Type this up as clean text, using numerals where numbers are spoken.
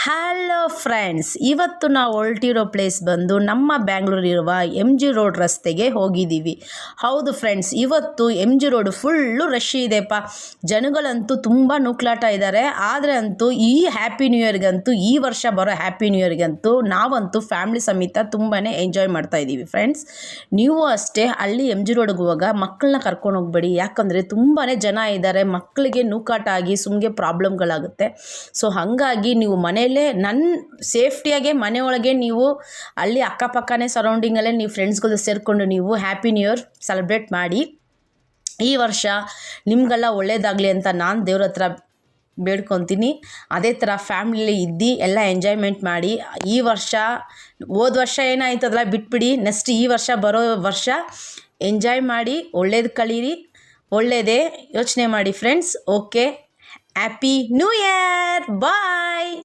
Hello friends, ಇವತ್ತು ನಾವು ಹೊರಟಿರೋ place ಬಂದು ನಮ್ಮ ಬ್ಯಾಂಗ್ಳೂರಿರುವ MG ರೋಡ್ ರಸ್ತೆಗೆ ಹೋಗಿದ್ದೀವಿ. ಹೌದು ಫ್ರೆಂಡ್ಸ್, ಇವತ್ತು MG ರೋಡ್ ಫುಲ್ಲು ರಶ್ ಇದೆಪ್ಪ. ಜನಗಳಂತೂ ತುಂಬ ನೂಕ್ಲಾಟ ಇದ್ದಾರೆ. ಆದರೆ ಅಂತೂ ಈ ಹ್ಯಾಪಿ ನ್ಯೂ ಇಯರ್ಗಂತೂ, ಈ ವರ್ಷ ಬರೋ ಹ್ಯಾಪಿ ನ್ಯೂ ಇಯರ್ಗಂತೂ ನಾವಂತೂ ಫ್ಯಾಮ್ಲಿ ಸಮೇತ ತುಂಬಾ ಎಂಜಾಯ್ ಮಾಡ್ತಾ ಇದ್ದೀವಿ ಫ್ರೆಂಡ್ಸ್. ನೀವು ಅಷ್ಟೇ ಅಲ್ಲಿ MG ರೋಡ್ಗೆ ಹೋಗುವಾಗ ಮಕ್ಕಳನ್ನ ಕರ್ಕೊಂಡು ಹೋಗ್ಬೇಡಿ. ಯಾಕಂದರೆ ತುಂಬಾ ಜನ ಇದ್ದಾರೆ, ಮಕ್ಕಳಿಗೆ ನೂಕಾಟ ಆಗಿ ಸುಮ್ಗೆ ಪ್ರಾಬ್ಲಮ್ಗಳಾಗುತ್ತೆ. ಸೊ ಹಾಗಾಗಿ ನೀವು ಮನೆಯಲ್ಲೇ ನನ್ನ ಸೇಫ್ಟಿಯಾಗೆ ಮನೆಯೊಳಗೆ ನೀವು ಅಲ್ಲಿ ಅಕ್ಕಪಕ್ಕನೇ ಸರೌಂಡಿಂಗಲ್ಲೇ ನೀವು ಫ್ರೆಂಡ್ಸ್ಗಳು ಸೇರಿಕೊಂಡು ನೀವು ಹ್ಯಾಪಿ ನ್ಯೂ ಇಯರ್ ಸೆಲೆಬ್ರೇಟ್ ಮಾಡಿ. ಈ ವರ್ಷ ನಿಮಗೆಲ್ಲ ಒಳ್ಳೇದಾಗಲಿ ಅಂತ ನಾನು ದೇವ್ರ ಹತ್ರ ಬೇಡ್ಕೊತೀನಿ. ಅದೇ ಥರ ಫ್ಯಾಮ್ಲಿಲಿ ಇದ್ದು ಎಲ್ಲ ಎಂಜಾಯ್ಮೆಂಟ್ ಮಾಡಿ. ಈ ವರ್ಷ ಹೋದ ವರ್ಷ ಏನಾಯ್ತದಲ್ಲ ಬಿಟ್ಬಿಡಿ, ನೆಕ್ಸ್ಟ್ ಈ ವರ್ಷ ಬರೋ ವರ್ಷ ಎಂಜಾಯ್ ಮಾಡಿ, ಒಳ್ಳೇದು ಕಳೀರಿ, ಒಳ್ಳೆಯದೇ ಯೋಚನೆ ಮಾಡಿ friends. Okay, happy new year, ಬಾಯ್.